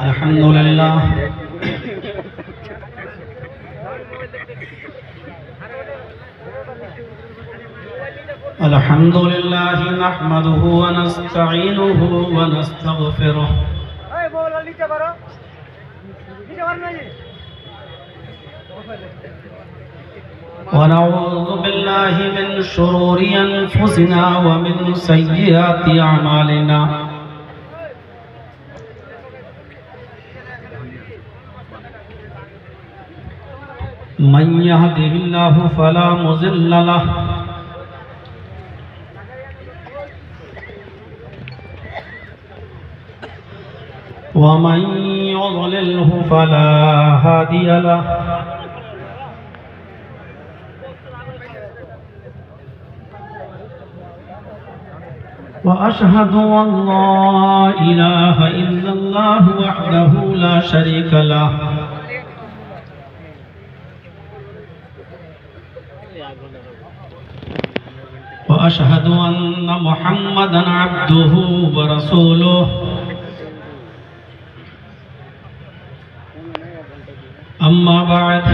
अल्हम्दुलिल्लाह अल्हम्दुलिल्लाह नहमदुहु व नस्तईनुहु व नस्तगफिरुह व नऊज़ु बिल्लाहि मिन शुरूरि अनफुसिना व मिन सय्यिआति अमालिना मन यहदिहिल्लाहु फला मुज़िल्ल लहु व मन युज़लिल्हु फला हादिय लहु व अशहदु अन ला इलाहा इल्लल्लाहु वहदहु ला शरीका लहु व अशहदु अन्न मुहम्मदन अब्दुहु व रसूलुहु अम्मा बाद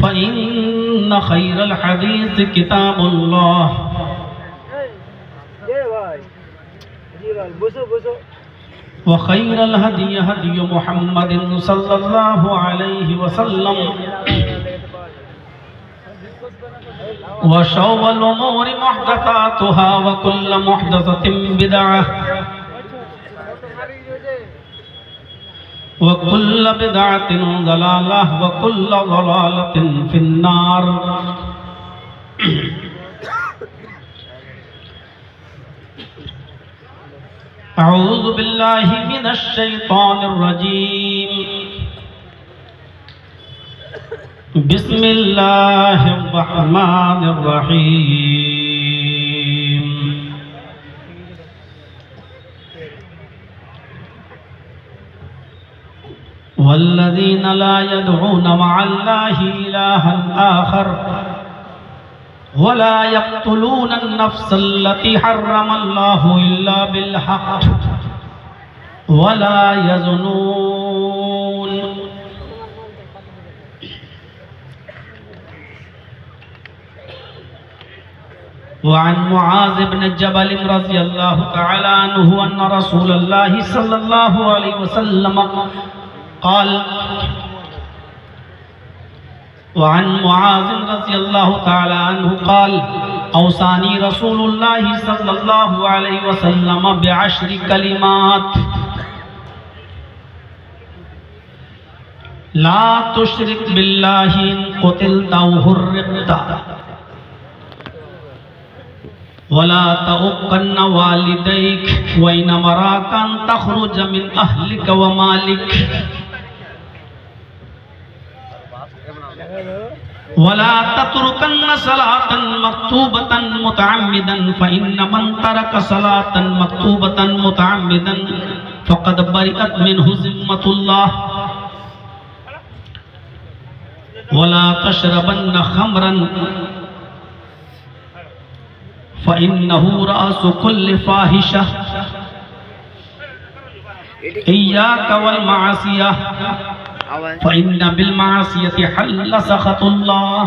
फ़इन्न खैरल हदीस किताबुल्लाह व खैरल हदी हदी मुहम्मदिन सल्लल्लाहु अलैहि वसल्लम व शर्रल उमूरि मुहदसातुहा व कुल्लु मुहदसतिन बिदअह व कुल्लु बिदअतिन ज़लालह व कुल्लु ज़लालतिन फिन्नार। अऊज़ु बिल्लाहि मिनश शैतानिर रजीम। बिस्मिल्लाहिर रहमानिर रहीम। वल्लज़ीन ला यदऊन मअल्लाहि इलाहन आखर वला यक़्तुलून अन-नफ़्सल्लती हर्रमल्लाहु इल्ला बिल-हक़्क़ वला यज़नून। वअन मुआज़ इब्न जबल रज़ियल्लाहु तआला अन्हु अन्न रसूलल्लाहि सल्लल्लाहु अलैहि वसल्लम क़ाल वअन मुआज़ रज़ियल्लाहु तआला अन्हु क़ाल औसानी रसूलुल्लाहि सल्लल्लाहु अलैहि वसल्लम बिअश्रि कलिमात ला तुश्रिक बिल्लाहि इन क़ुतिल्ता औ हुर्रिक़ता वला तउक़्क़न्न वालिदैक व इन अमराका अन तख़रुज मिन अहलिक व मालिक वला ततरुकन्न सलातन मक्तूबतन मुतअम्मिदन फ़इन्न मन तरक सलातन मक्तूबतन मुतअम्मिदन फ़क़द बरिअत मिन्हु ज़िम्मतुल्लाह वला तशरबन्न ख़म्रन फ़इन्नहु रअसु कुल्लि फ़ाहिशह इय्याक वल मासियह फ़इन्न बिल मासियति हल्ल सख़तुल्लाह।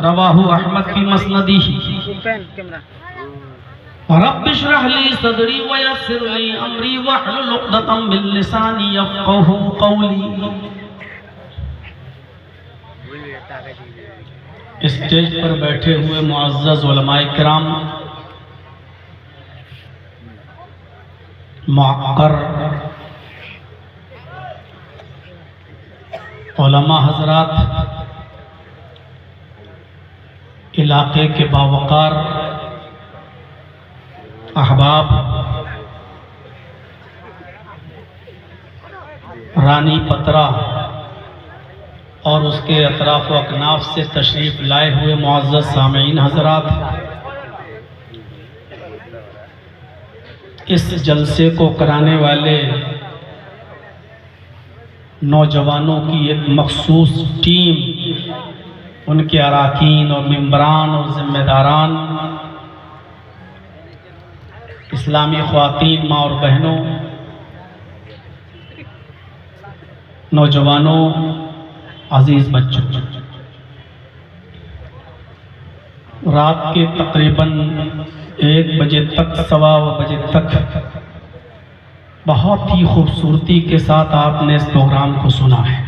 रवाहु अहमद फी मस्नदिही। रब्बि इश्रह ली सदरी व यस्सिर ली अमरी वहलुल उक़दतम मिन लिसानी यफ़क़हू क़ौली। स्टेज पर बैठे हुए मुअज़्ज़ज़ उलमाए किराम, मुअक्कर उलमा हज़रात, इलाके के बावकार अहबाब, रानी पतरा और उसके अतराफ़ व अकनाफ से तशरीफ़ लाए हुए मुअज़्ज़ज़ सामीईन हज़रात, इस जलसे को कराने वाले नौजवानों की एक मखसूस टीम उनके अराकीन और मेंबरान और ज़िम्मेदारान, इस्लामी ख़वातीन, माँ और बहनों, नौजवानों, अजीज़ बच्चों, रात के तकरीबन 1 बजे तक, 1:15 बजे तक बहुत ही खूबसूरती के साथ आपने इस प्रोग्राम को सुना है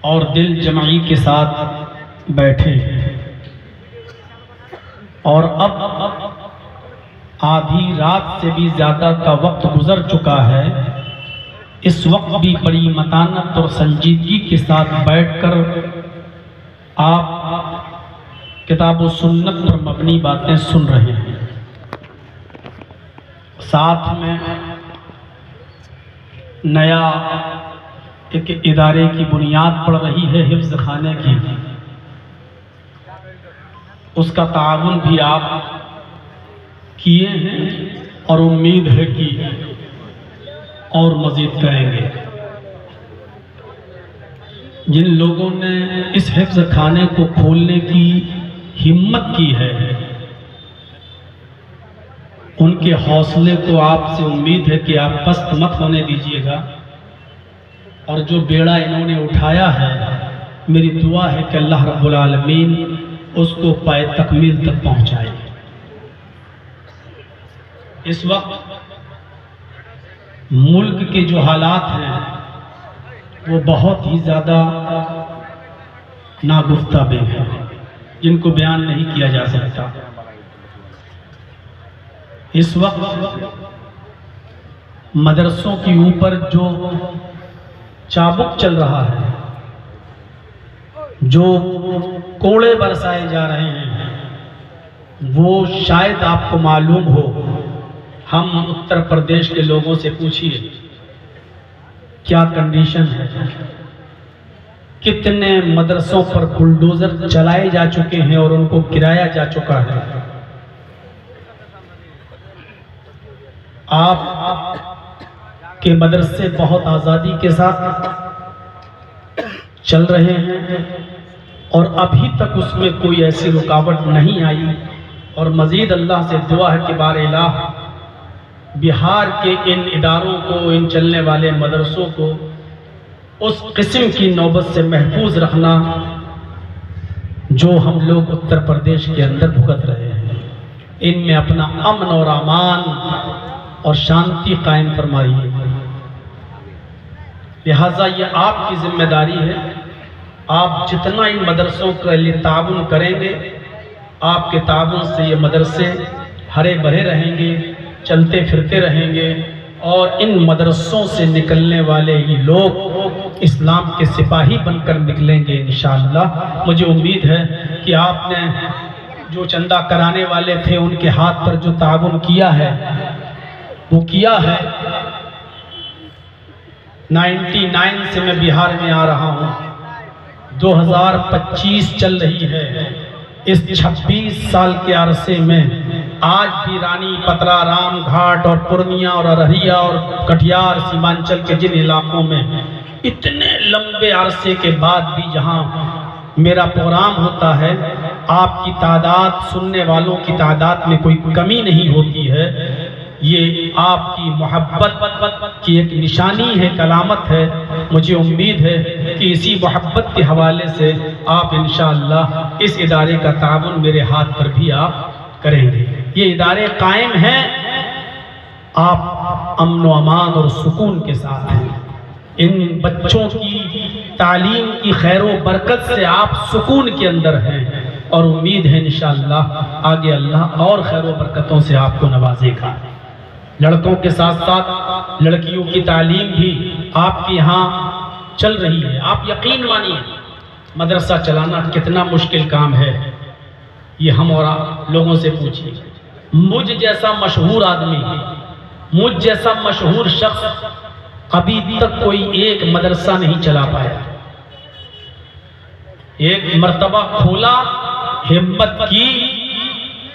और दिल जमाई के साथ बैठे हैं। और अब आधी रात से भी ज़्यादा का वक्त गुजर चुका है। इस वक्त भी बड़ी मतानत और संजीदगी के साथ बैठकर आप किताब व सुन्नत पर मबनी बातें सुन रहे हैं। साथ में नया एक इदारे की बुनियाद पड़ रही है हिफ्ज़ खाने की, उसका ताउन भी आप किए हैं और उम्मीद है कि और मज़ीद करेंगे। जिन लोगों ने इस हिफ्ज़ खाने को खोलने की हिम्मत की है, उनके हौसले को आपसे उम्मीद है कि आप पस्त मत होने दीजिएगा। और जो बेड़ा इन्होंने उठाया है, मेरी दुआ है कि अल्लाह रब्बुल आलमीन उसको पाए तकमील तक पहुँचाए। इस वक्त मुल्क के जो हालात हैं वो बहुत ही ज़्यादा नागुफ्ताबे हैं, जिनको बयान नहीं किया जा सकता। इस वक्त मदरसों के ऊपर जो चाबुक चल रहा है, जो कोड़े बरसाए जा रहे हैं, वो शायद आपको मालूम हो। हम उत्तर प्रदेश के लोगों से पूछिए क्या कंडीशन है, कितने मदरसों पर बुलडोजर चलाए जा चुके हैं और उनको गिराया जा चुका है। आप के मदरसे बहुत आज़ादी के साथ चल रहे हैं और अभी तक उसमें कोई ऐसी रुकावट नहीं आई। और मज़ीद अल्लाह से दुआ है कि बारे इलाह बिहार के इन इदारों को, इन चलने वाले मदरसों को उस किस्म की नौबत से महफूज रखना जो हम लोग उत्तर प्रदेश के अंदर भुगत रहे हैं। इनमें अपना अमन और अमान और शांति कायम फरमाइए। लिहाजा ये आपकी जिम्मेदारी है। आप जितना इन मदरसों के लिए ताउन करेंगे, आपके ताउन से ये मदरसे हरे भरे रहेंगे, चलते फिरते रहेंगे और इन मदरसों से निकलने वाले ही लोग इस्लाम के सिपाही बनकर निकलेंगे इंशाअल्लाह। मुझे उम्मीद है कि आपने जो चंदा कराने वाले थे उनके हाथ पर जो ताउन किया है वो किया है। 99 से मैं बिहार में आ रहा हूँ, 2025 चल रही है। इस 26 साल के अरसे में आज भी रानी, पतरा, राम घाट और पूर्णिया और अररिया और कटिहार सीमांचल के जिन इलाकों में इतने लंबे अरसे के बाद भी जहाँ मेरा प्रोग्राम होता है, आपकी तादाद, सुनने वालों की तादाद में कोई कमी नहीं होती है। ये आपकी मोहब्बत की एक निशानी है, कलामत है। मुझे उम्मीद है कि इसी मोहब्बत के हवाले से आप इंशाअल्लाह इस इदारे का ताउन मेरे हाथ पर भी आप करेंगे। ये इदारे कायम हैं, आप अमन व अमान और सुकून के साथ हैं। इन बच्चों की तालीम की खैर व बरकत से आप सुकून के अंदर हैं और उम्मीद है इंशाअल्लाह आगे अल्लाह और खैर व बरकतों से आपको नवाजेगा। लड़कों के साथ साथ लड़कियों की तालीम भी आपके यहाँ चल रही है। आप यकीन मानिए, मदरसा चलाना कितना मुश्किल काम है, ये हम और आप लोगों से पूछिए। मुझ जैसा मशहूर आदमी, मुझ जैसा मशहूर शख्स अभी तक कोई एक मदरसा नहीं चला पाया। एक मर्तबा खोला, हिम्मत की,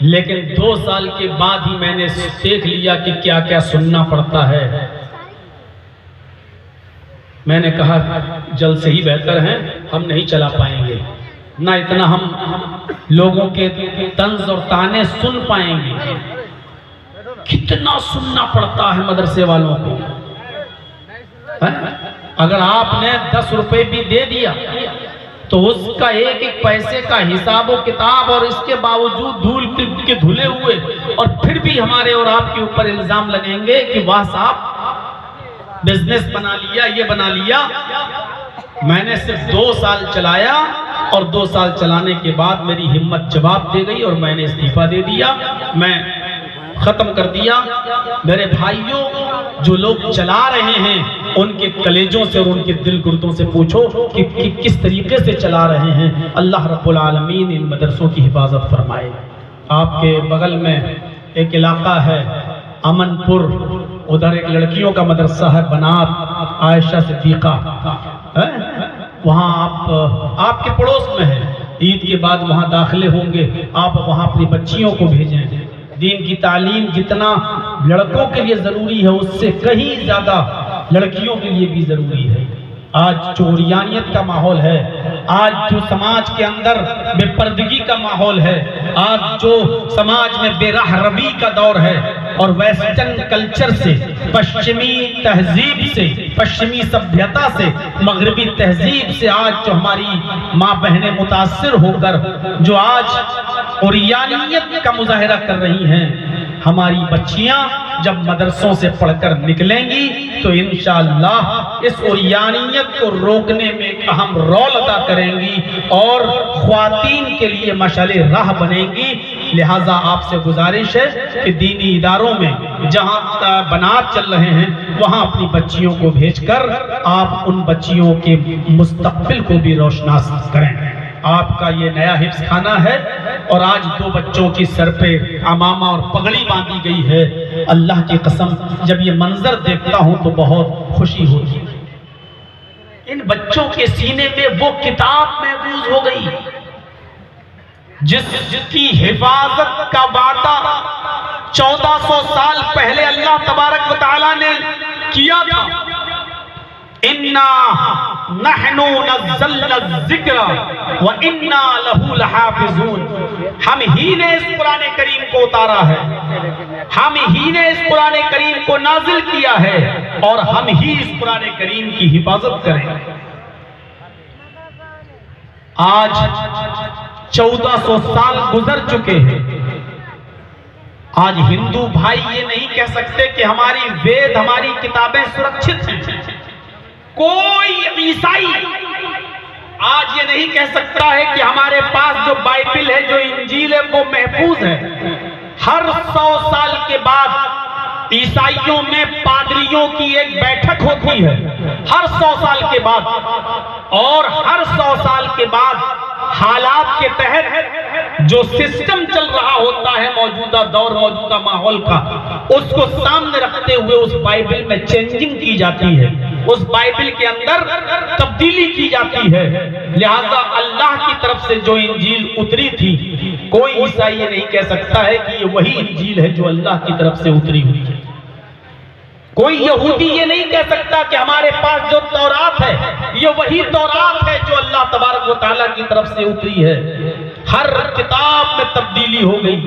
लेकिन 2 साल के बाद ही मैंने देख लिया कि क्या क्या सुनना पड़ता है। मैंने कहा जल्द से ही बेहतर है, हम नहीं चला पाएंगे। ना इतना हम लोगों के तंज और ताने सुन पाएंगे। कितना सुनना पड़ता है मदरसे वालों को। अगर आपने 10 रुपए भी दे दिया तो उसका एक एक पैसे का हिसाब और किताब, और इसके बावजूद धूल के धुले हुए, और फिर भी हमारे और आपके ऊपर इल्जाम लगेंगे कि वाह साहब बिजनेस बना लिया, ये बना लिया। मैंने सिर्फ 2 साल चलाया और 2 साल चलाने के बाद मेरी हिम्मत जवाब दे गई और मैंने इस्तीफा दे दिया, मैं खत्म कर दिया। मेरे भाइयों, जो लोग चला रहे हैं उनके कलेजों से और उनके दिल गुर्दों से पूछो कि किस तरीके से चला रहे हैं। अल्लाह रब्बुल आलमीन इन मदरसों की हिफाजत फरमाए। आपके बगल में एक इलाका है अमनपुर, उधर एक लड़कियों का मदरसा है बनात आयशा सिद्दीका है, वहाँ आपके पड़ोस में है। ईद के बाद वहाँ दाखिले होंगे, आप वहाँ अपनी बच्चियों को भेजें। दीन की तालीम जितना लड़कों के लिए ज़रूरी है उससे कहीं ज़्यादा लड़कियों के लिए भी ज़रूरी है। आज जो उरियानियत का माहौल है, आज जो समाज के अंदर बेपर्दगी का माहौल है, आज जो समाज में बेरहरबी का दौर है और वेस्टर्न कल्चर से, पश्चिमी तहजीब से, पश्चिमी सभ्यता से, मगरबी तहजीब से आज जो हमारी माँ बहनें मुतासिर होकर जो आज उरियानियत का मुजाहिरा कर रही हैं, हमारी बच्चियां जब मदरसों से पढ़कर निकलेंगी तो इंशाअल्लाह इस उरियानियत को रोकने में एक अहम रोल अदा करेंगी और ख्वातीन के लिए मशाले राह बनेंगी। लिहाजा आपसे गुजारिश है कि दीनी इदारों में जहां बनात चल रहे हैं वहां अपनी बच्चियों को भेजकर आप उन बच्चियों के मुस्तकबिल को भी रोशनास करें। आपका ये नया हिफ्स खाना है और आज 2 बच्चों की सर पे अमामा और पगड़ी बांधी गई है। अल्लाह की कसम, जब ये मंजर देखता हूं तो बहुत खुशी होती है। इन बच्चों के सीने में वो किताब महफूज हो गई जिसकी हिफाजत का वादा 1400 साल पहले अल्लाह तबारक व तआला ने किया था। इन्ना नहनु नज़्ज़लना ज़िक्र व इन्ना लहू लहाफ़िज़ून। हम ही ने इस कुरान करीम को उतारा है, हम ही ने इस कुरान करीम को नाजिल किया है और हम ही इस कुरान करीम की हिफाजत करें। आज 1400 साल गुजर चुके हैं। आज हिंदू भाई ये नहीं कह सकते कि हमारी वेद, हमारी किताबें सुरक्षित हैं। कोई ईसाई आज ये नहीं कह सकता है कि हमारे पास जो बाइबिल है, जो इंजील है, वो महफूज है। हर 100 साल के बाद ईसाइयों में पादरियों की एक बैठक होती है, हर 100 साल के बाद, और हर 100 साल के बाद हालात के तहत जो सिस्टम चल रहा होता है, मौजूदा दौर, मौजूदा माहौल का, उसको सामने रखते हुए उस बाइबिल में चेंजिंग की जाती है, उस बाइबिल के अंदर तब्दीली की जाती है। लिहाजा अल्लाह की तरफ से जो इंजील उतरी थी, कोई ईसाई ये नहीं कह सकता है कि ये वही इंजील है जो अल्लाह की तरफ से उतरी हुई है। कोई यहूदी ये नहीं कह सकता कि हमारे पास जो तौरात है ये वही तौरात है जो अल्लाह तबारक व तआला की तरफ से उतरी है। हर किताब में तब्दीली हो गई,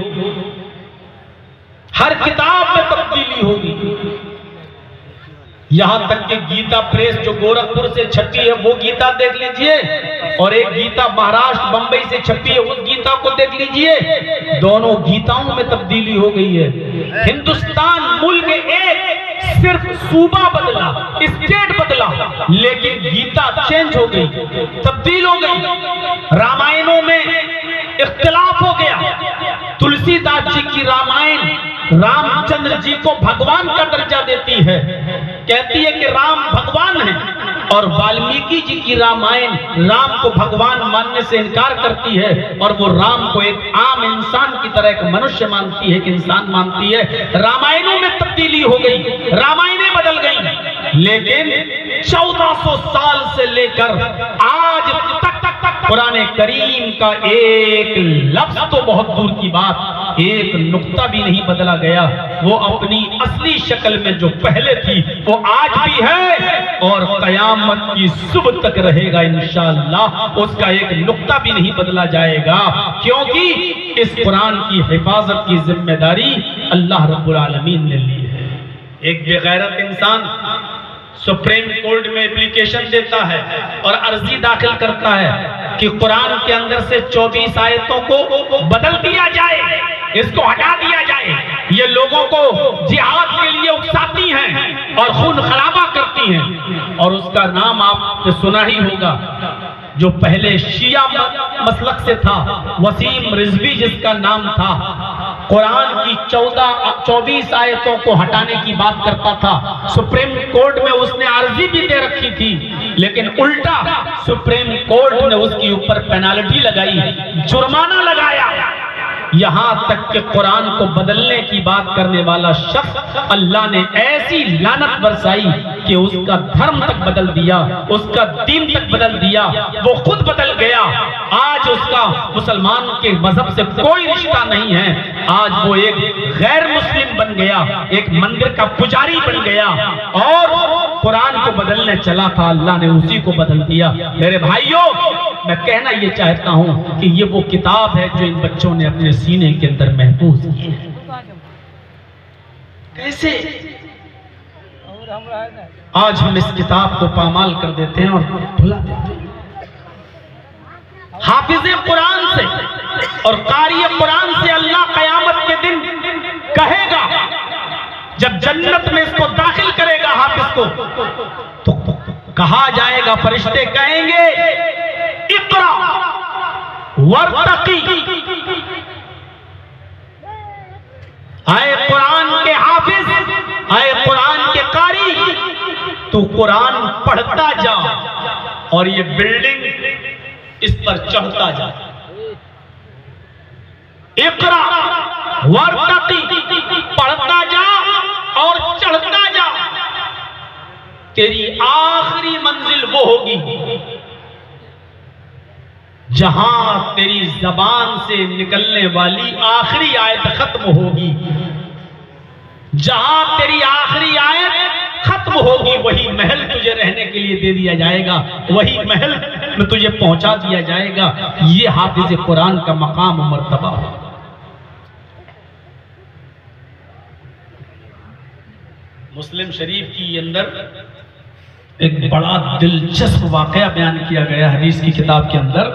हर किताब में तब्दीली होगी। यहां तक कि गीता प्रेस जो गोरखपुर से छपी है वो गीता देख लीजिए, और एक गीता महाराष्ट्र बंबई से छपी है उस गीता को देख लीजिए। दोनों गीताओं में तब्दीली हो गई है। हिंदुस्तान मुल्क एक सिर्फ सूबा बदला, स्टेट बदला, लेकिन गीता चेंज हो गई, तब्दील हो गई। रामायणों में इख्तिलाफ हो गया। तुलसीदास जी की रामायण रामचंद्र जी को भगवान का दर्जा देती है, कहती है कि राम भगवान है, और वाल्मीकि जी की रामायण राम को भगवान मानने से इनकार करती है और वो राम को एक आम इंसान की तरह, एक मनुष्य मानती है, एक इंसान मानती है। रामायणों में तब्दीली हो गई, रामायणें बदल गई, लेकिन 1400 साल से लेकर आज तक कुरान करीम का एक लफ्ज तो बहुत दूर की बात, एक नुक्ता भी नहीं बदला गया। वो अपनी असली शक्ल में जो पहले थी वो आज भी है और कयामत की सुबह तक रहेगा इंशाअल्लाह। उसका एक नुक्ता भी नहीं बदला जाएगा, क्योंकि इस कुरान की हिफाजत की जिम्मेदारी अल्लाह रब्बुल आलमीन ने ली है। एक बेगैरत इंसान सुप्रीम कोर्ट में एप्लीकेशन देता है और अर्जी दाखिल करता है कि कुरान के अंदर से 24 आयतों को बदल दिया जाए, इसको हटा दिया जाए। ये लोगों को जिहाद के लिए उकसाती हैं और खून खराबा करती हैं। और उसका नाम आपने सुना ही होगा, जो पहले शिया मसलक से था, वसीम रिजवी जिसका नाम था, कुरान की 24 आयतों को हटाने की बात करता था। सुप्रीम कोर्ट में उसने अर्जी भी दे रखी थी, लेकिन उल्टा सुप्रीम कोर्ट ने उसके ऊपर पेनाल्टी लगाई, जुर्माना लगाया। यहां तक कि कुरान को बदलने की बात करने वाला शख्स अल्लाह ने ऐसी लानत बरसाई कि उसका धर्म तक बदल दिया, उसका दीन तक बदल दिया, वो खुद बदल गया। आज उसका मुसलमान के मजहब से कोई रिश्ता नहीं है। आज वो एक गैर मुस्लिम बन गया, एक मंदिर का पुजारी बन गया और कुरान को बदलने चला था, अल्लाह ने उसी को बदल दिया। मेरे भाइयों, मैं कहना ये चाहता हूं कि ये वो किताब है जो इन बच्चों ने अपने सीने के अंदर महफूज की है। कैसे आज हम इस किताब को पामाल कर देते हैं और भुला देते हैं। हाफिज़े कुरान से और कारी कुरान से अल्लाह कयामत के दिन कहेगा, जब जन्नत में इसको दाखिल करेगा हाफिज को, तो कहा जाएगा, फरिश्ते कहेंगे इक़रा वर्तकी, आए कुरान के हाफिज, आए कुरान के कारी, तू कुरान पढ़ता जा और ये बिल्डिंग इस पर चढ़ता जा। इक़रा वर्तकी, पढ़ता जा और चढ़ता जा। तेरी आखिरी मंजिल वो होगी जहां तेरी जबान से निकलने वाली आखिरी आयत खत्म होगी। जहां तेरी आखिरी आयत खत्म होगी, वही महल तुझे रहने के लिए दे दिया जाएगा, वही महल में तुझे पहुंचा दिया जाएगा। ये हाफिज कुरान का मकाम और मर्तबा है। मुस्लिम शरीफ की अंदर एक बड़ा दिलचस्प वाकया बयान किया गया हदीस की किताब के अंदर।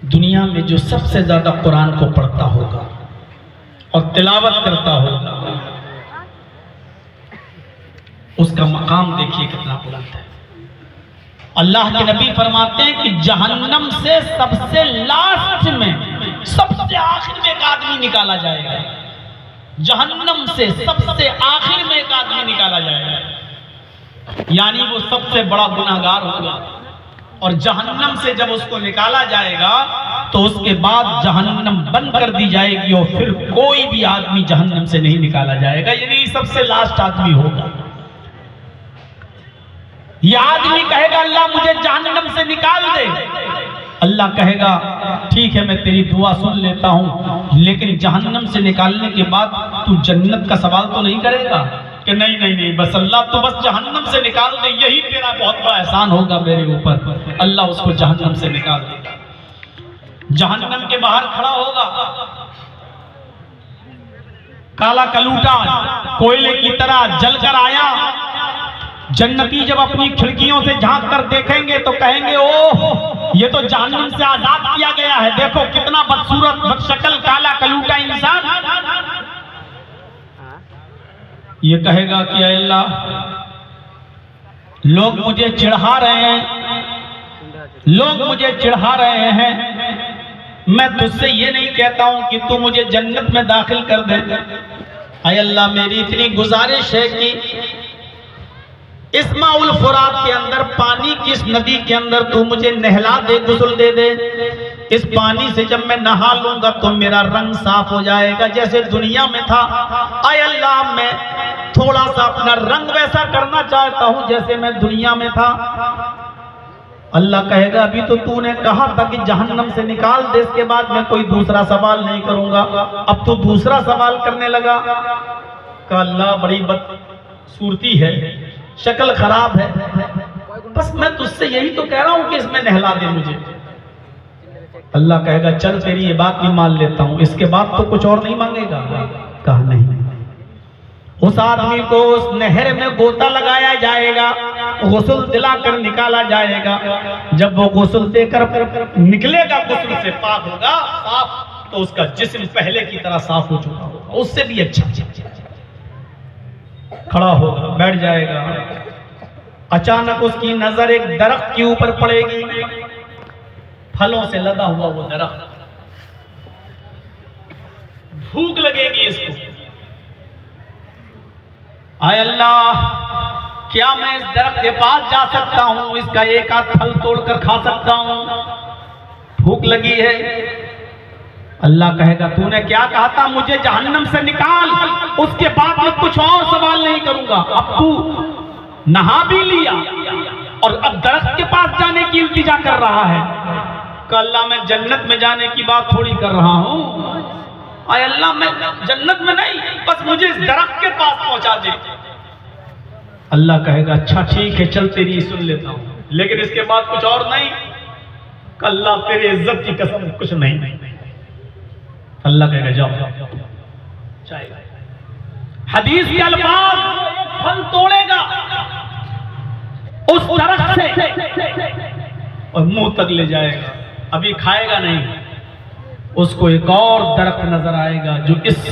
दुनिया में जो सबसे ज्यादा कुरान को पढ़ता होगा और तिलावत करता होगा, उसका मकाम देखिए कितना बुलंद है। अल्लाह के नबी फरमाते हैं कि जहन्नम से सबसे लास्ट में, सबसे आखिर में एक आदमी निकाला जाएगा। जहन्नम से सबसे आखिर में एक आदमी निकाला जाएगा, यानी वो सबसे बड़ा गुनाहगार होगा। और जहन्नम से जब उसको निकाला जाएगा तो उसके बाद जहन्नम बंद कर दी जाएगी और फिर कोई भी आदमी जहन्नम से नहीं निकाला जाएगा, यानी सबसे लास्ट आदमी होगा। यह आदमी कहेगा, अल्लाह मुझे जहन्नम से निकाल दे। अल्लाह कहेगा, ठीक है, मैं तेरी दुआ सुन लेता हूं, लेकिन जहन्नम से निकालने के बाद तू जन्नत का सवाल तो नहीं करेगा कि नहीं नहीं नहीं, बस अल्लाह तो बस जहन्नम से निकाल दे, यही तेरा बहुत बड़ा एहसान होगा मेरे ऊपर। अल्लाह उसको जहन्नम से निकाल देगा। जहन्नम के बाहर खड़ा होगा काला कलूटा, कोयले की तरह जलकर आया। जन्नती जब अपनी खिड़कियों से झांक कर देखेंगे तो कहेंगे, ओह, ये तो जहन्नम से आजाद किया गया है, देखो कितना बदसूरत बदशक्ल काला कलूटा इंसान। ये कहेगा कि अल्लाह, लोग मुझे चिढ़ा रहे हैं, लोग मुझे चिढ़ा रहे हैं, मैं तुझसे ये नहीं कहता हूं कि तू मुझे जन्नत में दाखिल कर दे। अय अल्लाह, मेरी इतनी गुजारिश है कि इस माउल फुरात के अंदर, पानी की इस नदी के अंदर तू मुझे नहला दे, गुस्ल दे दे। इस पानी से जब मैं नहा लूंगा तो मेरा रंग साफ हो जाएगा जैसे दुनिया में था। अय अल्लाह, मैं थोड़ा सा अपना रंग वैसा करना चाहता हूं जैसे मैं दुनिया में था। अल्लाह कहेगा अभी तो तूने कहा था कि जहन्नम से निकाल दे, इसके बाद मैं कोई दूसरा सवाल नहीं करूंगा, अब तो दूसरा सवाल करने लगा। कहा अल्लाह बड़ी बदसूरती है, शक्ल खराब है, बस मैं तुझसे यही तो कह रहा हूं कि इसमें नहला दे मुझे। अल्लाह कहेगा चल तेरी ये बात भी मान लेता हूं, इसके बाद तो कुछ और नहीं मांगेगा। कहा नहीं। उस आदमी को उस नहर में गोता लगाया जाएगा, गुस्ल दिलाकर निकाला जाएगा। जब वो गुस्ल देकर निकलेगा, गुस्ल से पाक होगा साफ, तो उसका जिस्म पहले की तरह साफ हो चुका होगा, उससे भी अच्छा। खड़ा होगा, बैठ जाएगा। अचानक उसकी नजर एक दरख्त के ऊपर पड़ेगी, फलों से लदा हुआ वो दरख्त। भूख लगेगी इसको। आय अल्लाह, क्या मैं इस दरख्त के पास जा सकता हूं, इसका एक आध फल तोड़कर खा सकता हूं? भूख लगी है। अल्लाह कहेगा तूने क्या कहा था, मुझे जहन्नम से निकाल, उसके बाद मैं कुछ और सवाल नहीं करूंगा। अब तू नहा भी लिया और अब दरख्त के पास जाने की इल्तिजा कर रहा है। अल्लाह मैं जन्नत में जाने की बात थोड़ी कर रहा हूं। आय अल्लाह, मैं जन्नत में नहीं, बस मुझे इस दरख्त के पास पहुंचा दे। अल्लाह कहेगा अच्छा ठीक है, चल तेरी सुन लेता हूं, लेकिन इसके बाद कुछ और नहीं। अल्लाह तेरी इज्जत की कसम कुछ नहीं। अल्लाह कहेगा जाओ। हदीस के अल्फाज, फल तोड़ेगा उस दरख्त से और मुंह तक ले जाएगा, अभी खाएगा नहीं। उसको एक और दरख्त नजर आएगा जो इस